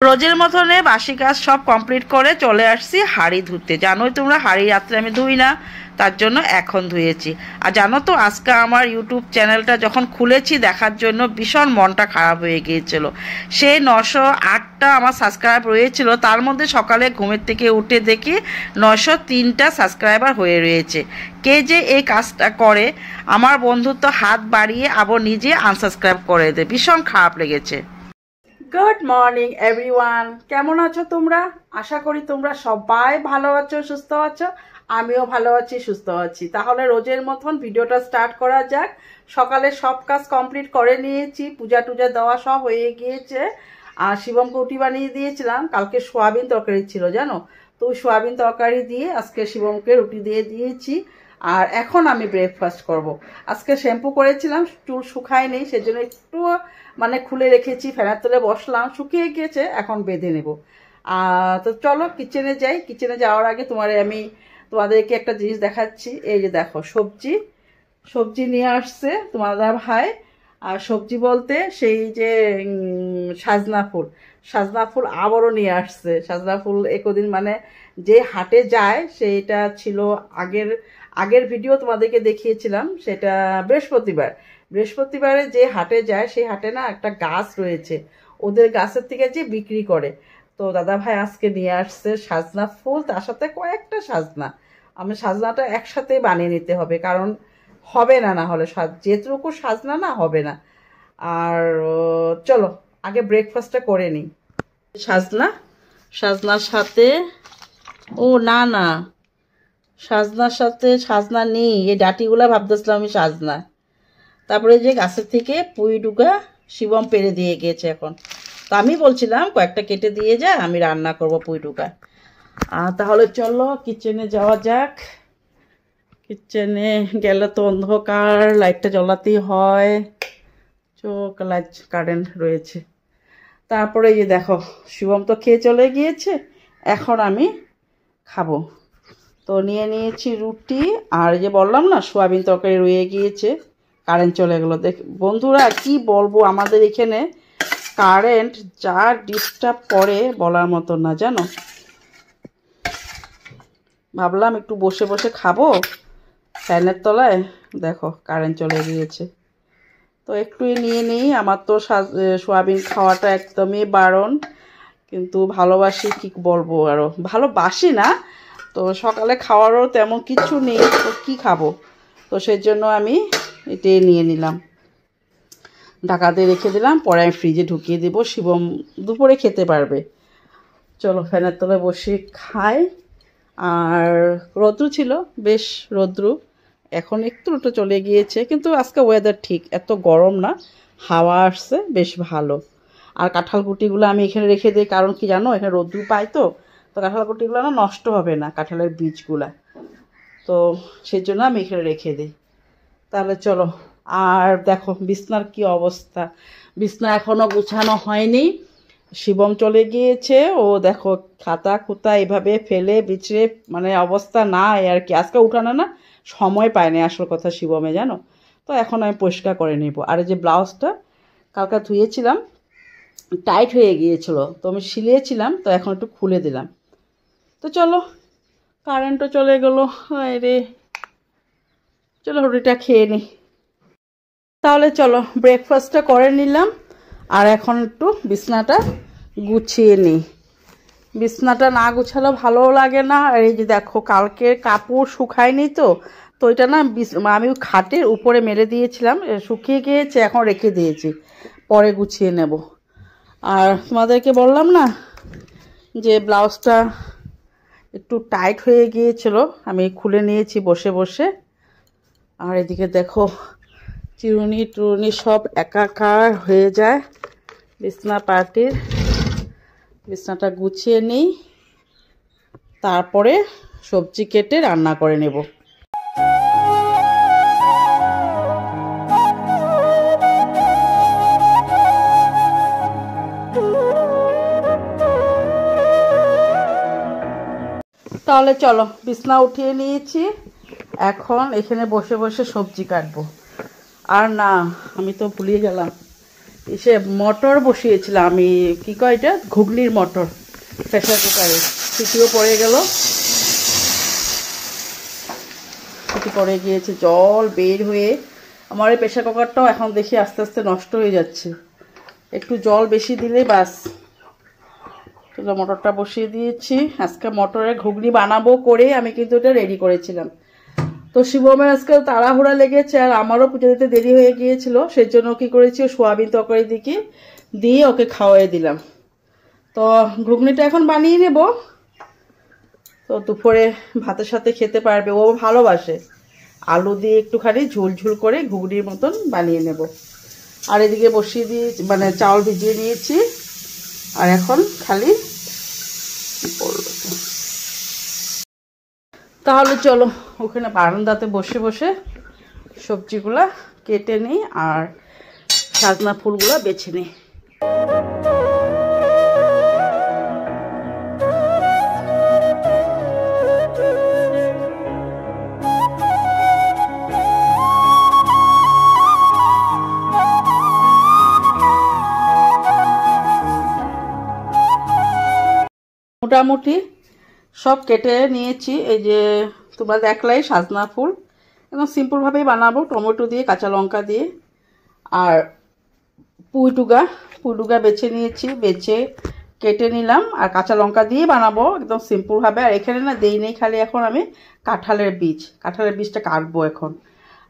রোজের মতনে বাসি কাজ সব কমপ্লিট করে চলে আসছি হাঁড়ি ধুতে। জানোই তোমরা হাঁড়ি রাত্রে আমি ধুই না, তার জন্য এখন ধুয়েছি। আর জানো তো আজকে আমার ইউটিউব চ্যানেলটা যখন খুলেছি দেখার জন্য ভীষণ মনটা খারাপ হয়ে গিয়েছিল। সেই 908টা আমার সাবস্ক্রাইব রয়েছিল, তার মধ্যে সকালে ঘুমের থেকে উঠে দেখি 903টা সাবস্ক্রাইবার হয়ে রয়েছে। কে যে এই কাজটা করে, আমার বন্ধু তো হাত বাড়িয়ে আবার নিজে আনসাবস্ক্রাইব করে দেয়। ভীষণ খারাপ লেগেছে। গুড মর্নিং এভরিওয়ান, কেমন আছো তোমরা? আশা করি তোমরা সবাই ভালো আছো, সুস্থ আছো। আমিও ভালো আছি, সুস্থ আছি। তাহলে রোজের মতন ভিডিওটা স্টার্ট করা যাক। সকালে সব কাজ কমপ্লিট করে নিয়েছি, পূজা টুজা দেওয়া সব হয়ে গিয়েছে। আর শিবমকে রুটি বানিয়ে দিয়েছিলাম, কালকে সোয়াবিন তরকারি ছিল জানো তো, ওই সোয়াবিন তরকারি দিয়ে আজকে শিবমকে রুটি দিয়ে দিয়েছি। আর এখন আমি ব্রেকফাস্ট করব। আজকে শ্যাম্পু করেছিলাম, চুল শুকায় নেই, সেজন্য একটু খুলে রেখেছি, ফ্যানের তলে বসলাম, শুকিয়ে গিয়েছে, এখন বেঁধে নেব। তো চলো কিচেনে যাই। কিচেনে যাওয়ার আগে তোমাদেরকে একটা জিনিস দেখাচ্ছি। এই যে দেখো, সবজি নিয়ে আসছে তোমার ভাই। আর সবজি বলতে সেই যে সাজনা ফুল আবারও নিয়ে আসছে। সাজনা ফুল একদিন যে হাটে যায়, সেইটা ছিল আগের ভিডিও তোমাদেরকে দেখিয়েছিলাম, সেটা বৃহস্পতিবারে যে হাটে যায়, সেই হাটে না একটা গাছ রয়েছে, ওদের গাছের থেকে যে বিক্রি করে। তো দাদা ভাই আজকে নিয়ে আসছে সাজনা ফুল, তার সাথে কয়েকটা সাজনা। আমি সাজনাটা একসাথে বানিয়ে নিতে হবে, কারণ হবে না হলে যেটুকু সাজনা না হবে না। আর চলো আগে ব্রেকফাস্টটা করে নিই। সাজনার সাথে সাজনার সাথে সাজনা নেই, এই ডাটিগুলা ভাবতেছিলাম আমি সাজনা। তারপরে যে গাছের থেকে পুঁই ডুগা শিবম পেরে দিয়ে গিয়েছে এখন। তো আমি বলছিলাম কয়েকটা কেটে দিয়ে যা, আমি রান্না করব পুঁই ডুগা। তাহলে চলো কিচেনে যাওয়া যাক। কিচেনে গেলে তো অন্ধকার, লাইটটা জ্বলাতেই হয়, লাইট কারেন্ট রয়েছে। তারপরে এই যে দেখো, শিবম তো খেয়ে চলে গিয়েছে, এখন আমি খাবো। তো নিয়ে নিয়েছি রুটি, আর এই যে বললাম না সোয়াবিন তরকারি রয়ে গিয়েছে, কারেন্ট চলে গেলো। বন্ধুরা কি বলবো, আমাদের এখানে কারেন্ট যা ডিস্টার্ব করে বলার মতো না জানো। ভাবলাম একটু বসে বসে খাবো ফ্যানের তলায়, দেখো কারেন্ট চলে গিয়েছে। তো একটুই নিয়ে নিই। আমার তো সোয়াবিন খাওয়াটা একদমই বারণ, কিন্তু ভালোবাসি, কি বলবো, আরও ভালোবাসি না তো, সকালে খাওয়ারও তেমন কিছু নেই, তো কী খাবো। তো সেই জন্য আমি এটাই নিয়ে নিলাম, ঢাকা দিয়ে রেখে দিলাম, পরে আমি ফ্রিজে ঢুকিয়ে দেবো, শিবম দুপুরে খেতে পারবে। চলো ফ্যানের তলায় বসে খাই। আর রৌদ্র ছিল, বেশ রৌদ্র, এখন একটু চলে গিয়েছে, কিন্তু আজকে ওয়েদার ঠিক, এত গরম না, হাওয়া আসছে, বেশ ভালো। আর কাঁঠাল কুটিগুলো আমি এখানে রেখে দিই, কারণ কি জানো, এখানে রৌদ্র পাই তো কাঁঠাল কুটিগুলো না নষ্ট হবে না, কাঁঠালের বীজগুলা, তো সেই জন্য আমি এখানে রেখে দিই। তাহলে চলো। আর দেখো বিছনার কি অবস্থা, বিছনা এখনও গুছানো হয়নি। শিবম চলে গিয়েছে, ও দেখো খাতা খুতা এভাবে ফেলে বিছড়ে, অবস্থা নাই আর কি। আজকে উঠানো না সময় পায়নি আসল কথা শিবমে, জানো তো। এখন আমি পরিষ্কার করে নেব। আর এই যে ব্লাউজটা কালকে ধুয়েছিলাম, টাইট হয়ে গিয়েছিল, তো আমি সিলিয়েছিলাম, তো এখন একটু খুলে দিলাম। তো চলো, কারেন্টও চলে গেলো রে, চলো রুটিটা খেয়ে নিই। তাহলে চলো ব্রেকফাস্টটা করে নিলাম, আর এখন একটু বিছনাটা গুছিয়ে নিই। বিছনাটা না গুছালেও ভালো লাগে না। আর এই যে দেখো কালকে কাপড় শুকায়নি তো এটা না আমি খাটের উপরে মেলে দিয়েছিলাম, শুকিয়ে গিয়েছে, এখন রেখে দিয়েছি, পরে গুছিয়ে নেব। আর তোমাদেরকে বললাম না যে ব্লাউজটা একটু টাইট হয়ে গিয়েছিল, আমি খুলে নিয়েছি বসে বসে। আর এদিকে দেখো চিরুনি টুরুনি সব একাকার হয়ে যায় বিছনা পার্টির। বিছনাটা গুছিয়ে নিই, তারপরে সবজি কেটে রান্না করে নেব। তাহলে চলো, বিছনা উঠিয়ে নিয়েছি, এখন এখানে বসে বসে সবজি কাটবো। আর না, আমি তো ভুলিয়ে গেলাম, এসে মটর বসিয়েছিলাম আমি, কি কয় এটা, ঘুগনির মটর, প্রেসার কুকারে। সিটিও পড়ে গেল, সিটি পড়ে গিয়েছে, জল বের হয়ে আমার এই প্রেসার কুকারটাও এখন দেখি আস্তে আস্তে নষ্ট হয়ে যাচ্ছে। একটু জল বেশি দিলেই বাস। তো মটরটা বসিয়ে দিয়েছি। আজকে মটরের ঘুগনি বানাবো করে আমি কিন্তু এটা রেডি করেছিলাম। তো শিবমের আজকে তাড়াহুড়া লেগেছে আর আমারও পুজো দিতে দেরি হয়ে গিয়েছিল, সেই জন্য কী করেছি, সোয়াবিন তরকারি দিয়ে ওকে খাওয়াই দিলাম। তো ঘুগনিটা এখন বানিয়ে নেব, তো দুপুরে ভাতের সাথে খেতে পারবে, ও ভালোবাসে। আলু দিয়ে একটুখানি ঝুল ঝুল করে ঘুগনির মতন বানিয়ে নেব। আর এদিকে বসিয়ে দিয়ে মানে চাউল ভিজিয়ে নিয়েছি, আর এখন খালি তাহলে চলো ওখানে বারান্দাতে বসে বসে সবজিগুলা কেটে নিই আর সাজনা ফুলগুলা বেছে নিই। মোটামুটি সব কেটে নিয়েছি। এই যে তোমরা দেখলাই সাজনা ফুল, একদম সিম্পলভাবেই বানাবো, টমেটো দিয়ে কাঁচা লঙ্কা দিয়ে। আর পুঁইডুগা বেছে নিয়েছি, বেছে কেটে নিলাম, আর কাঁচা লঙ্কা দিয়ে বানাবো একদম সিম্পলভাবে। আর এখানে না দেই নেই, খালি এখন আমি কাঁঠালের বীজটা কাটবো এখন।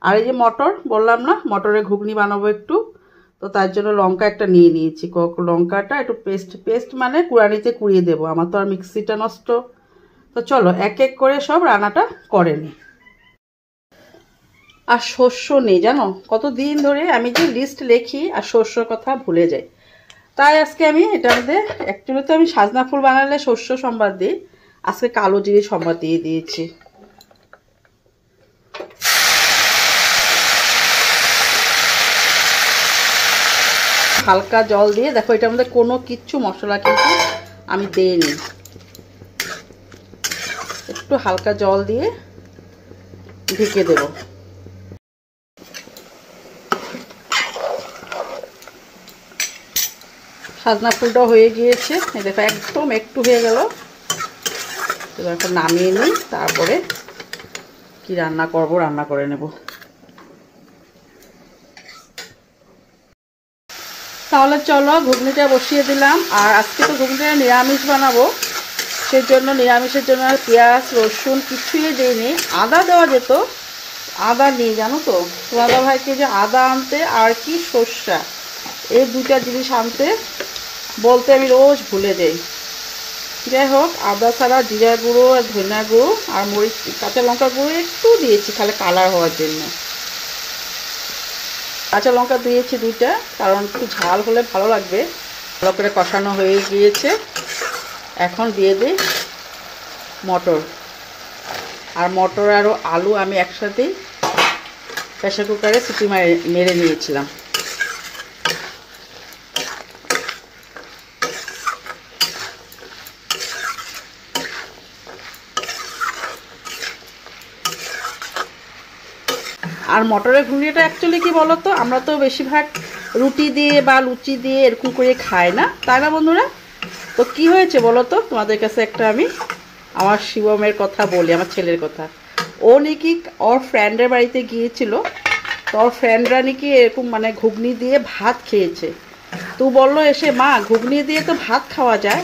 আর এই যে মটর বললাম না, মটরের ঘুগনি বানাবো একটু, তো তার জন্য লঙ্কা একটা নিয়ে নিয়েছি। লঙ্কাটা একটু পেস্ট মানে কুড়ানিতে কুড়িয়ে দেবো, আমার তো আর মিক্সিটা নষ্ট। তো চলো এক এক করে সব রান্নাটা করে নিই। আর শস্য নেই জানো, কতদিন ধরে আমি যে লিস্ট লেখি আর শস্যর কথা ভুলে যাই। তাই আজকে আমি এটার মধ্যে, অ্যাকচুয়ালি তো আমি সাজনা ফুল বানালে শস্য সম্বাদ দিই, আজকে কালো জিরে সম্বাদ দিয়ে দিয়েছি। হালকা জল দিয়ে, দেখো এটার মধ্যে কোনো কিচ্ছু মশলা কিন্তু আমি দিইনি, একটু হালকা জল দিয়ে ঢেকে দেব। সাজনা ফুলটা হয়ে গিয়েছে, এই দেখো একদম একটু হয়ে গেল। এবার এখন নামিয়ে নিই, তারপরে কি রান্না করব রান্না করে নেব। তাহলে চলো ঘুগনিটা বসিয়ে দিলাম। আর আজকে তো ঘুগনিটা নিরামিষ বানাবো, সেই জন্য নিরামিষের জন্য আর পেঁয়াজ রসুন কিছুই দিইনি। আদা দেওয়া যেত, আদা নেই জানো তো। দাদা ভাইকে যে আদা আনতে আর কি সর্ষা, এই দুটা জিনিস আনতে বলতে আমি রোজ ভুলে যাই। যাই হোক, আদা ছাড়া জিরা গুঁড়ো আর ধনিয়া গুঁড়ো আর মরিচ কাঁচা লঙ্কা গুঁড়ো একটু দিয়েছি খালি কালার হওয়ার জন্য। কাঁচা লঙ্কা দিয়েছি দুইটা, কারণ একটু ঝাল হলে ভালো লাগবে। ভালো করে কষানো হয়ে গিয়েছে, এখন দিয়ে দিই মটর। আর মটর আর আলু আমি একসাথেই প্রেসার কুকারে সিটি মেরে নিয়েছিলাম। আর মটরের ঘুগনিটা অ্যাকচুয়ালি কি বলো তো, আমরা তো বেশিরভাগ রুটি দিয়ে বা লুচি দিয়ে এরকম করে খাই না, তাই না বন্ধুরা? তো কি হয়েছে বলো তো, তোমাদের কাছে একটা আমি আমার শিবমের কথা বলি, আমার ছেলের কথা। ও নাকি ওর ফ্রেন্ডের বাড়িতে গিয়েছিল, তো ওর ফ্রেন্ডরা নাকি এরকম মানে ঘুগনি দিয়ে ভাত খেয়েছে। তো বললো এসে, মা ঘুগনি দিয়ে তো ভাত খাওয়া যায়।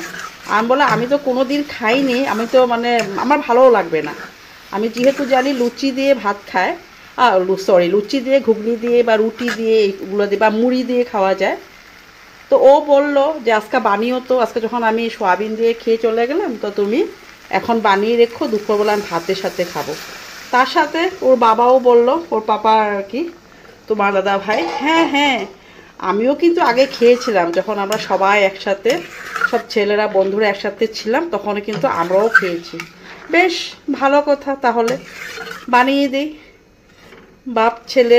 আমি বললাম আমি তো কোনো দিন খাইনি, আমি তো মানে আমার ভালোও লাগবে না। আমি যেহেতু জানি লুচি দিয়ে ভাত খায়, লুচি দিয়ে ঘুগনি দিয়ে বা রুটি দিয়ে এগুলো দিয়ে বা মুড়ি দিয়ে খাওয়া যায়। তো ও বলল যে আজকে বানিও, তো আজকে যখন আমি সোয়াবিন দিয়ে খেয়ে চলে গেলাম, তো তুমি এখন বানিয়ে রেখো, দুপুরবেলা আমি ভাতের সাথে খাবো। তার সাথে ওর বাবাও বলল, ওর পাপা আর কি তোমার দাদা ভাই, হ্যাঁ হ্যাঁ আমিও কিন্তু আগে খেয়েছিলাম, যখন আমরা সবাই একসাথে সব ছেলেরা বন্ধুরা একসাথে ছিলাম, তখন কিন্তু আমরাও খেয়েছি। বেশ ভালো কথা, তাহলে বানিয়ে দিই, বাপ ছেলে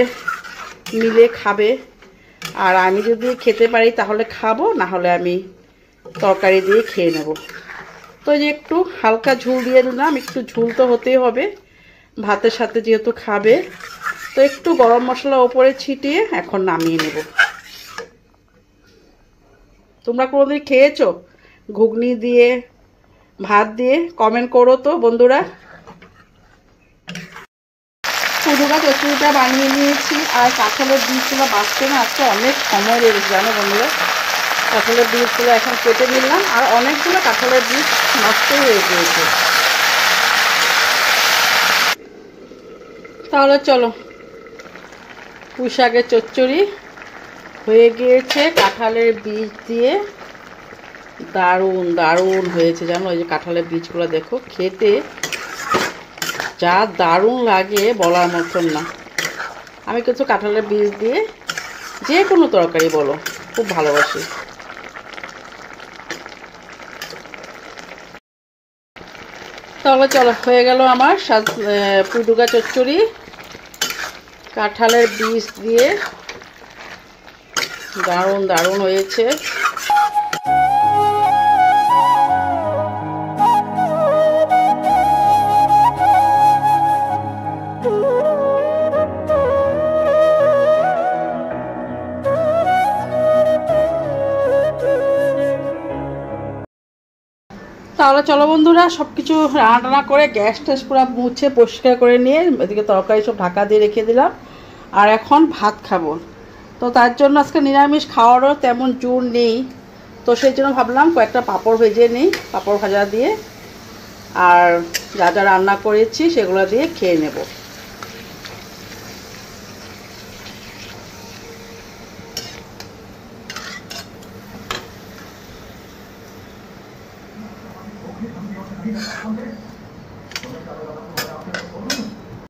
মিলে খাবে। আর আমি যদি খেতে পারি তাহলে খাবো, না হলে আমি তরকারি দিয়ে খেয়ে নেব। তো যে একটু হালকা ঝোল দিয়ে দিলাম, একটু ঝোল তো হতেই হবে ভাতের সাথে যেহেতু খাবে। তো একটু গরম মশলা ওপরে ছিটিয়ে এখন নামিয়ে নেব। তোমরা কোনোদিন খেয়েছো ঘুগনি দিয়ে, ভাত দিয়ে? কমেন্ট করো তো বন্ধুরা। পুরোটা চচ্চড়িটা বানিয়ে নিয়েছি। আর কাঁঠালের বীজগুলো বাঁচতে না আজকে অনেক সময় লেগেছে জানো বন্ধুরা। কাঁঠালের বীজগুলো এখন কেটে নিলাম, আর অনেকগুলো কাঁঠালের বীজ নষ্ট হয়ে গিয়েছে। তাহলে চলো, পুঁই শাকের চচ্চড়ি হয়ে গিয়েছে কাঁঠালের বীজ দিয়ে। দারুণ দারুণ হয়েছে জানো। এই যে কাঁঠালের বীজগুলো দেখো, খেতে যা দারুণ লাগে বলার মতন না। আমি কিছু কাঁঠালের বীজ দিয়ে যে কোনো তরকারি বলো খুব ভালোবাসি। তাহলে চলো, হয়ে গেল আমার পুঁইডুগা চচ্চড়ি কাঁঠালের বীজ দিয়ে। দারুণ দারুণ হয়েছে। তাহলে চলো বন্ধুরা, সব কিছু রান্না টানা করে গ্যাস ট্যাস পুরো মুছে পরিষ্কার করে নিয়ে এদিকে তরকারি সব ঢাকা দিয়ে রেখে দিলাম। আর এখন ভাত খাবো। তো তার জন্য আজকে নিরামিষ খাওয়ারও তেমন জোর নেই, তো সেই জন্য ভাবলাম কয়েকটা পাঁপড় ভেজে নিই, পাঁপড় ভাজা দিয়ে আর যা যা রান্না করেছি সেগুলো দিয়ে খেয়ে নেব।